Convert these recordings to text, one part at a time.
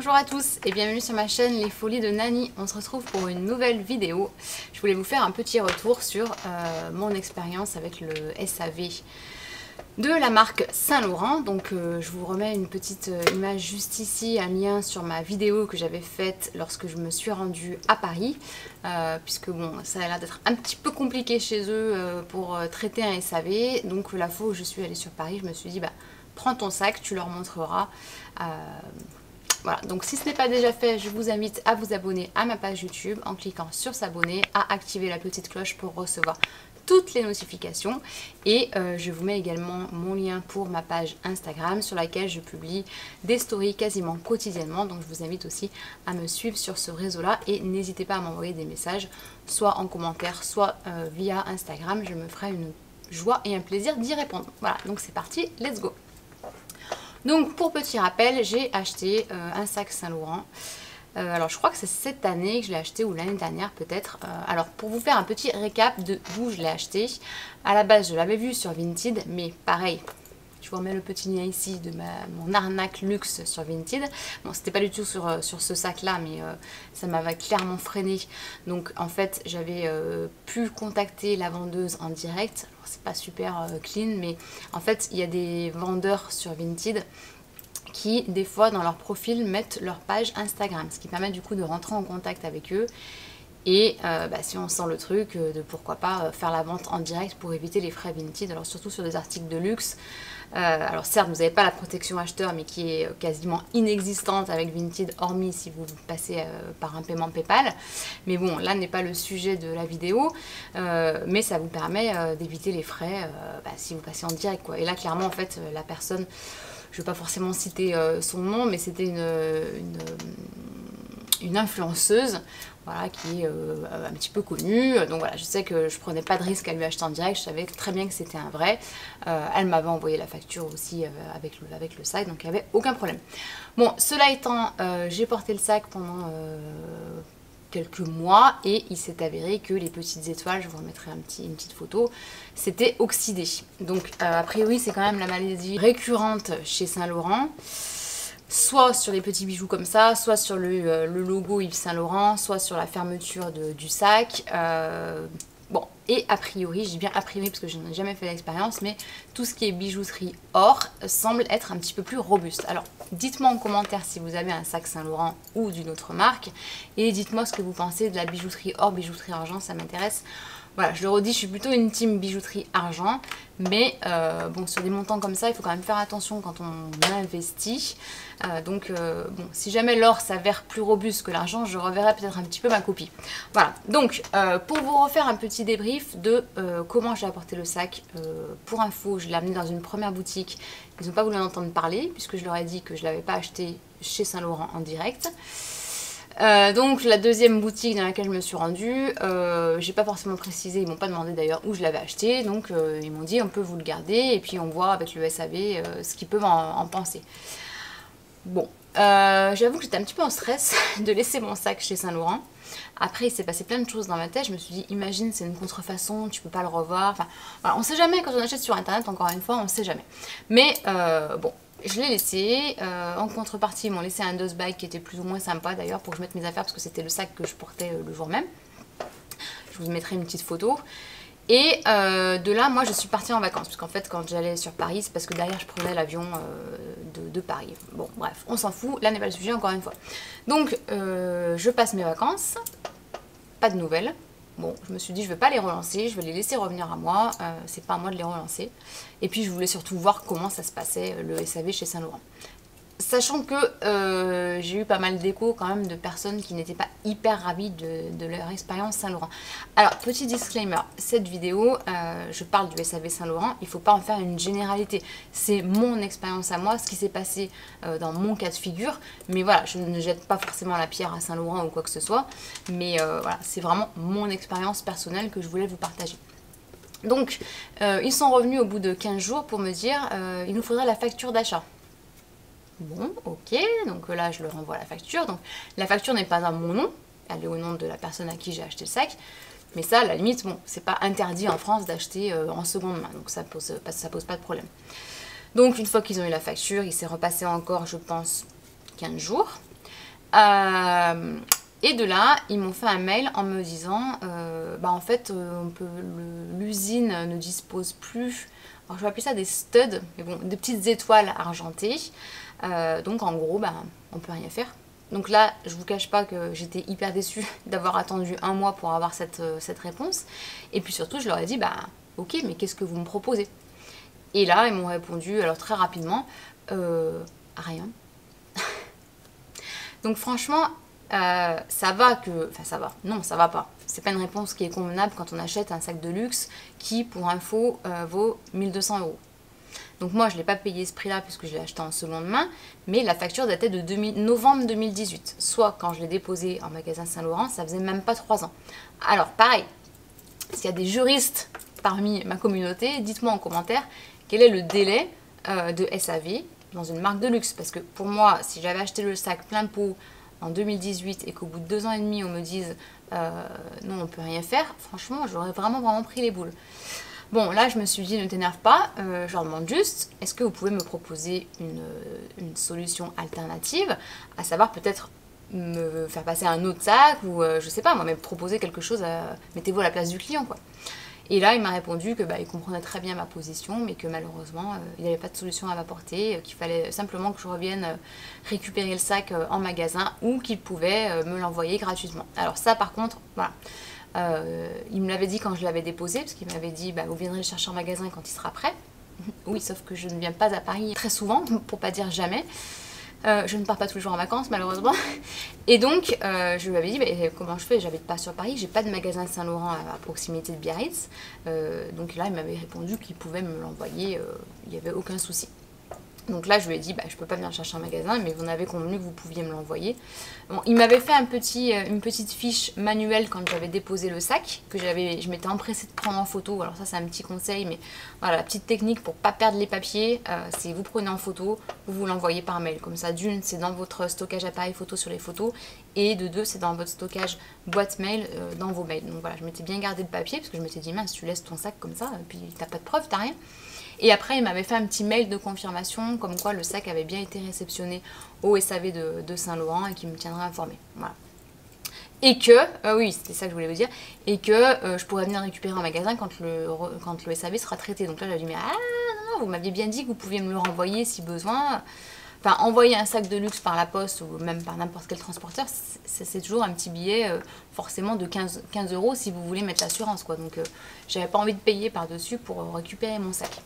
Bonjour à tous et bienvenue sur ma chaîne Les Folies de Nani. On se retrouve pour une nouvelle vidéo. Je voulais vous faire un petit retour sur mon expérience avec le SAV de la marque Saint-Laurent. Donc je vous remets une petite image juste ici, un lien sur ma vidéo que j'avais faite lorsque je me suis rendue à Paris. Puisque bon, ça a l'air d'être un petit peu compliqué chez eux pour traiter un SAV. Donc la fois où je suis allée sur Paris, je me suis dit, bah, prends ton sac, tu leur montreras. Voilà, donc si ce n'est pas déjà fait, je vous invite à vous abonner à ma page YouTube en cliquant sur s'abonner, à activer la petite cloche pour recevoir toutes les notifications. Et je vous mets également mon lien pour ma page Instagram sur laquelle je publie des stories quasiment quotidiennement. Donc je vous invite aussi à me suivre sur ce réseau-là et n'hésitez pas à m'envoyer des messages, soit en commentaire, soit via Instagram. Je me ferai une joie et un plaisir d'y répondre. Voilà, donc c'est parti, let's go! Donc pour petit rappel, j'ai acheté un sac Saint-Laurent. Alors je crois que c'est cette année que je l'ai acheté ou l'année dernière peut-être. Alors pour vous faire un petit récap de d'où je l'ai acheté. À la base je l'avais vu sur Vinted, mais pareil, je vous remets le petit lien ici de mon arnaque luxe sur Vinted. Bon, c'était pas du tout sur ce sac là, mais ça m'avait clairement freiné. Donc en fait j'avais pu contacter la vendeuse en direct. C'est pas super clean, mais en fait il y a des vendeurs sur Vinted qui des fois dans leur profil mettent leur page Instagram, ce qui permet du coup de rentrer en contact avec eux. Et si on sent le truc, de pourquoi pas faire la vente en direct pour éviter les frais Vinted, alors surtout sur des articles de luxe. Alors certes vous n'avez pas la protection acheteur mais qui est quasiment inexistante avec Vinted, hormis si vous passez par un paiement PayPal. Mais bon, là n'est pas le sujet de la vidéo, mais ça vous permet d'éviter les frais si vous passez en direct, quoi. Et là clairement en fait la personne, je ne vais pas forcément citer son nom, mais c'était une influenceuse, voilà, qui est un petit peu connue. Donc voilà, je sais que je prenais pas de risque à lui acheter en direct, je savais très bien que c'était un vrai. Elle m'avait envoyé la facture aussi avec le sac, donc il n'y avait aucun problème. Bon, cela étant, j'ai porté le sac pendant quelques mois et il s'est avéré que les petites étoiles, je vous remettrai une petite photo, c'était oxydé. Donc a priori c'est quand même la maladie récurrente chez Saint-Laurent, soit sur les petits bijoux comme ça, soit sur le logo Yves Saint Laurent, soit sur la fermeture du sac. Bon, et a priori, je dis bien a priori parce que je n'ai jamais fait l'expérience, mais tout ce qui est bijouterie or semble être un petit peu plus robuste. Alors, dites-moi en commentaire si vous avez un sac Saint-Laurent ou d'une autre marque, et dites-moi ce que vous pensez de la bijouterie or, bijouterie argent, ça m'intéresse. Voilà, je le redis, je suis plutôt une team bijouterie argent, mais bon, sur des montants comme ça, il faut quand même faire attention quand on investit. Bon, si jamais l'or s'avère plus robuste que l'argent, je reverrai peut-être un petit peu ma copie. Voilà, donc pour vous refaire un petit débrief de comment j'ai apporté le sac, pour info, je l'ai amené dans une première boutique. Ils n'ont pas voulu en entendre parler, puisque je leur ai dit que je ne l'avais pas acheté chez Saint-Laurent en direct. Donc la deuxième boutique dans laquelle je me suis rendue, j'ai pas forcément précisé, ils m'ont pas demandé d'ailleurs où je l'avais acheté, donc ils m'ont dit on peut vous le garder et puis on voit avec le SAV ce qu'ils peuvent en penser. Bon, j'avoue que j'étais un petit peu en stress de laisser mon sac chez Saint-Laurent. Après il s'est passé plein de choses dans ma tête, je me suis dit imagine c'est une contrefaçon, tu peux pas le revoir, enfin voilà, on sait jamais quand on achète sur internet, encore une fois on sait jamais. Mais bon, je l'ai laissé, en contrepartie ils m'ont laissé un dust bag qui était plus ou moins sympa d'ailleurs pour que je mette mes affaires parce que c'était le sac que je portais le jour même. Je vous mettrai une petite photo. Et de là moi je suis partie en vacances parce qu'en fait quand j'allais sur Paris c'est parce que derrière je prenais l'avion de Paris. Bon bref, on s'en fout, là n'est pas le sujet encore une fois. Donc je passe mes vacances, pas de nouvelles. Bon, je me suis dit, je ne vais pas les relancer, je vais les laisser revenir à moi, c'est pas à moi de les relancer. Et puis, je voulais surtout voir comment ça se passait, le SAV chez Saint-Laurent. Sachant que j'ai eu pas mal d'échos quand même de personnes qui n'étaient pas hyper ravies de leur expérience Saint-Laurent. Alors, petit disclaimer, cette vidéo, je parle du SAV Saint-Laurent, il ne faut pas en faire une généralité. C'est mon expérience à moi, ce qui s'est passé dans mon cas de figure. Mais voilà, je ne jette pas forcément la pierre à Saint-Laurent ou quoi que ce soit. Mais voilà, c'est vraiment mon expérience personnelle que je voulais vous partager. Donc, ils sont revenus au bout de 15 jours pour me dire, il nous faudrait la facture d'achat. Bon, ok, donc là je leur envoie la facture. Donc la facture n'est pas à mon nom, elle est au nom de la personne à qui j'ai acheté le sac. Mais ça, à la limite, bon, c'est pas interdit en France d'acheter en seconde main, donc ça pose pas de problème. Donc une fois qu'ils ont eu la facture, il s'est repassé encore, je pense, 15 jours. Et de là, ils m'ont fait un mail en me disant, en fait, l'usine ne dispose plus, alors je vais appeler ça des studs, mais bon, des petites étoiles argentées. Donc en gros, on peut rien faire. Donc là, je vous cache pas que j'étais hyper déçue d'avoir attendu un mois pour avoir cette réponse. Et puis surtout, je leur ai dit, ok, mais qu'est-ce que vous me proposez? Et là, ils m'ont répondu, alors très rapidement, rien. Donc franchement, ça va que... Enfin ça va, non ça va pas. C'est pas une réponse qui est convenable quand on achète un sac de luxe qui, pour info, vaut 1200 €. Donc moi je l'ai pas payé ce prix là puisque je l'ai acheté en seconde main, mais la facture datait de novembre 2018. Soit quand je l'ai déposé en magasin Saint-Laurent, ça faisait même pas 3 ans. Alors pareil, s'il y a des juristes parmi ma communauté, dites-moi en commentaire quel est le délai de SAV dans une marque de luxe. Parce que pour moi, si j'avais acheté le sac plein pot en 2018 et qu'au bout de 2 ans et demi on me dise non on peut rien faire, franchement j'aurais vraiment pris les boules. Bon là je me suis dit ne t'énerve pas, je leur demande juste est-ce que vous pouvez me proposer une solution alternative, à savoir peut-être me faire passer un autre sac ou je sais pas moi, même proposer quelque chose, mettez-vous à la place du client quoi. Et là, il m'a répondu que il comprenait très bien ma position, mais que malheureusement, il n'y avait pas de solution à m'apporter, qu'il fallait simplement que je revienne récupérer le sac en magasin ou qu'il pouvait me l'envoyer gratuitement. Alors ça, par contre, voilà. Il me l'avait dit quand je l'avais déposé, parce qu'il m'avait dit vous viendrez le chercher en magasin quand il sera prêt. Oui, sauf que je ne viens pas à Paris très souvent, pour pas dire jamais. Je ne pars pas tous les jours en vacances malheureusement. Et donc je lui avais dit comment je fais, j'habite pas sur Paris, j'ai pas de magasin Saint-Laurent à proximité de Biarritz. Donc là il m'avait répondu qu'il pouvait me l'envoyer, il n'y avait aucun souci. Donc là je lui ai dit je peux pas venir chercher un magasin, mais vous en avez convenu que vous pouviez me l'envoyer. Bon, il m'avait fait une petite fiche manuelle quand j'avais déposé le sac, que je m'étais empressée de prendre en photo. Alors ça c'est un petit conseil, mais voilà, la petite technique pour pas perdre les papiers, c'est vous prenez en photo, vous l'envoyez par mail. Comme ça, d'une, c'est dans votre stockage appareil photo sur les photos, et de deux, c'est dans votre stockage boîte mail dans vos mails. Donc voilà, je m'étais bien gardé le papier, parce que je m'étais dit, mince, tu laisses ton sac comme ça, et puis t'as pas de preuve, t'as rien. Et après, il m'avait fait un petit mail de confirmation, comme quoi le sac avait bien été réceptionné au SAV de Saint-Laurent et qu'il me tiendrait informé. Voilà. Et que, oui, c'était ça que je voulais vous dire, et que je pourrais venir récupérer en magasin quand le SAV sera traité. Donc là, j'avais dit, mais non, vous m'aviez bien dit que vous pouviez me le renvoyer si besoin. Enfin, envoyer un sac de luxe par la poste ou même par n'importe quel transporteur, c'est toujours un petit billet forcément de 15 € si vous voulez mettre l'assurance, quoi. Donc, j'avais pas envie de payer par-dessus pour récupérer mon sac.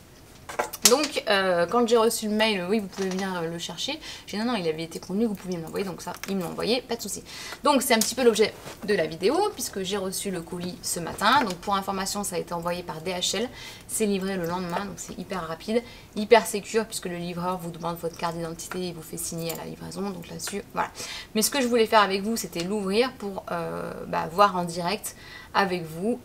Donc quand j'ai reçu le mail, oui vous pouvez venir le chercher, j'ai dit non, il avait été convenu que vous pouviez me l'envoyer, donc ça il me l'a envoyé, pas de souci. Donc c'est un petit peu l'objet de la vidéo, puisque j'ai reçu le colis ce matin. Donc pour information, ça a été envoyé par DHL, c'est livré le lendemain, donc c'est hyper rapide, hyper sécure, puisque le livreur vous demande votre carte d'identité et vous fait signer à la livraison, donc là-dessus, voilà. Mais ce que je voulais faire avec vous, c'était l'ouvrir pour voir en direct avec vous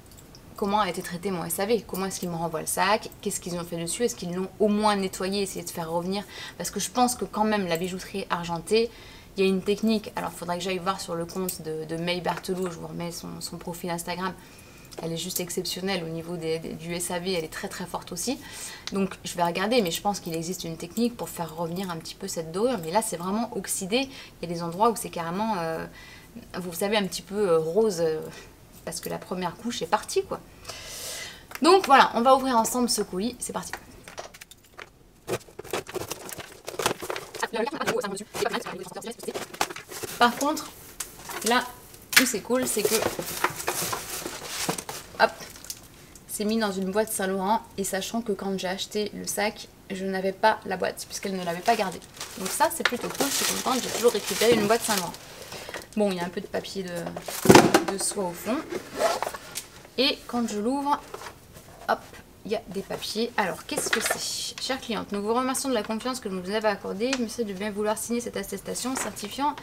comment a été traité mon SAV, comment est-ce qu'ils me renvoient le sac, qu'est-ce qu'ils ont fait dessus, est-ce qu'ils l'ont au moins nettoyé, essayé de faire revenir, parce que je pense que quand même la bijouterie argentée, il y a une technique, alors il faudrait que j'aille voir sur le compte de May Berthelot, je vous remets son profil Instagram, elle est juste exceptionnelle au niveau du SAV, elle est très très forte aussi, donc je vais regarder, mais je pense qu'il existe une technique pour faire revenir un petit peu cette dorure, mais là c'est vraiment oxydé, il y a des endroits où c'est carrément, vous savez, un petit peu rose, parce que la première couche est partie quoi. Donc voilà, on va ouvrir ensemble ce colis, c'est parti. Par contre, là où c'est cool, c'est que hop, c'est mis dans une boîte Saint-Laurent, et sachant que quand j'ai acheté le sac, je n'avais pas la boîte puisqu'elle ne l'avait pas gardée. Donc ça c'est plutôt cool, je suis contente, j'ai toujours récupéré une boîte Saint-Laurent. Bon, il y a un peu de papier de soie au fond. Et quand je l'ouvre, hop, il y a des papiers. Alors, qu'est-ce que c'est? Chère cliente, nous vous remercions de la confiance que vous nous avez accordée. Merci de bien vouloir signer cette attestation certifiant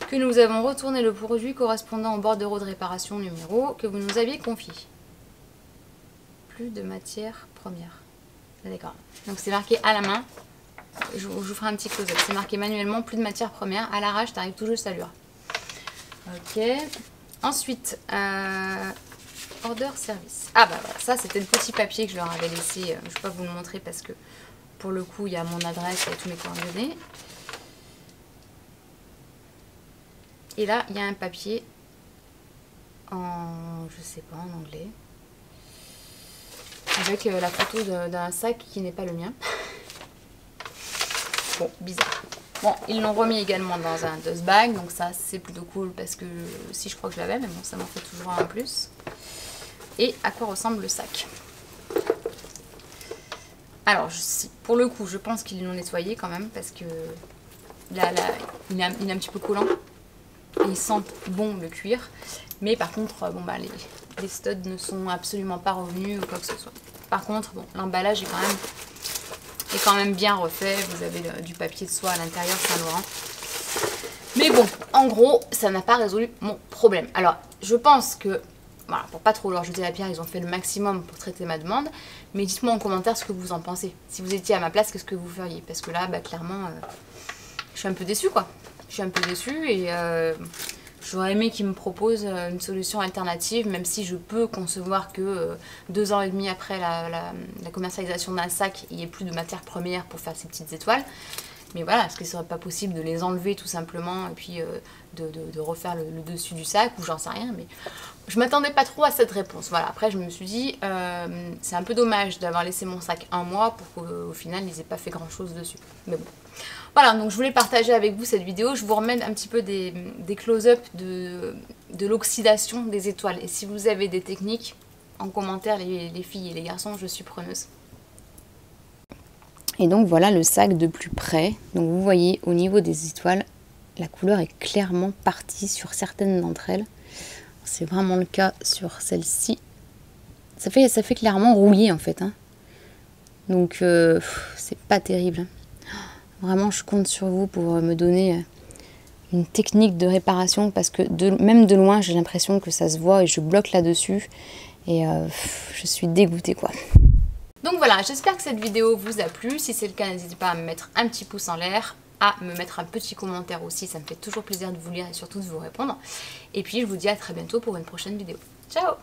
que nous avons retourné le produit correspondant au bordereau de réparation numéro que vous nous aviez confié. Plus de matière première. D'accord. Donc, c'est marqué à la main. Je vous ferai un petit close-up. C'est marqué manuellement, plus de matière première. À l'arrache, t'arrives tout juste à l'heure. Ok. Ensuite, order service. Ah bah voilà, ça c'était le petit papier que je leur avais laissé. Je ne vais pas vous le montrer parce que pour le coup il y a mon adresse et tous mes coordonnées. Et là, il y a un papier en, je sais pas, en anglais, avec la photo d'un sac qui n'est pas le mien. Bon, bizarre. Bon, ils l'ont remis également dans un dust bag, donc ça c'est plutôt cool parce que si je crois que je l'avais, mais bon, ça m'en fait toujours un en plus. Et à quoi ressemble le sac? Alors, pour le coup, je pense qu'ils l'ont nettoyé quand même parce que là, il est un petit peu collant et ils sentent bon le cuir. Mais par contre, bon bah les studs ne sont absolument pas revenus ou quoi que ce soit. Par contre, bon, l'emballage est quand même bien refait. Vous avez du papier de soie à l'intérieur Saint-Laurent. Mais bon, en gros, ça n'a pas résolu mon problème. Alors, je pense que, voilà, pour pas trop leur jeter la pierre, ils ont fait le maximum pour traiter ma demande. Mais dites-moi en commentaire ce que vous en pensez. Si vous étiez à ma place, qu'est-ce que vous feriez? Parce que là, bah, clairement, je suis un peu déçue, quoi. Je suis un peu déçue et j'aurais aimé qu'ils me proposent une solution alternative, même si je peux concevoir que 2 ans et demi après la commercialisation d'un sac, il n'y ait plus de matière première pour faire ces petites étoiles. Mais voilà, est-ce que ce serait pas possible de les enlever tout simplement et puis de refaire le dessus du sac, ou j'en sais rien, mais je m'attendais pas trop à cette réponse. Voilà, après je me suis dit, c'est un peu dommage d'avoir laissé mon sac un mois pour qu'au final ils aient pas fait grand chose dessus. Mais bon. Voilà, donc je voulais partager avec vous cette vidéo. Je vous remets un petit peu des close-up de l'oxydation des étoiles. Et si vous avez des techniques, en commentaire les filles et les garçons, je suis preneuse. Et donc voilà le sac de plus près. Donc vous voyez au niveau des étoiles, la couleur est clairement partie sur certaines d'entre elles. C'est vraiment le cas sur celle-ci. Ça fait clairement rouiller en fait. Hein. Donc c'est pas terrible. Vraiment, je compte sur vous pour me donner une technique de réparation parce que même de loin, j'ai l'impression que ça se voit et je bloque là-dessus. Et je suis dégoûtée, quoi. Donc voilà, j'espère que cette vidéo vous a plu. Si c'est le cas, n'hésitez pas à me mettre un petit pouce en l'air, à me mettre un petit commentaire aussi. Ça me fait toujours plaisir de vous lire et surtout de vous répondre. Et puis, je vous dis à très bientôt pour une prochaine vidéo. Ciao!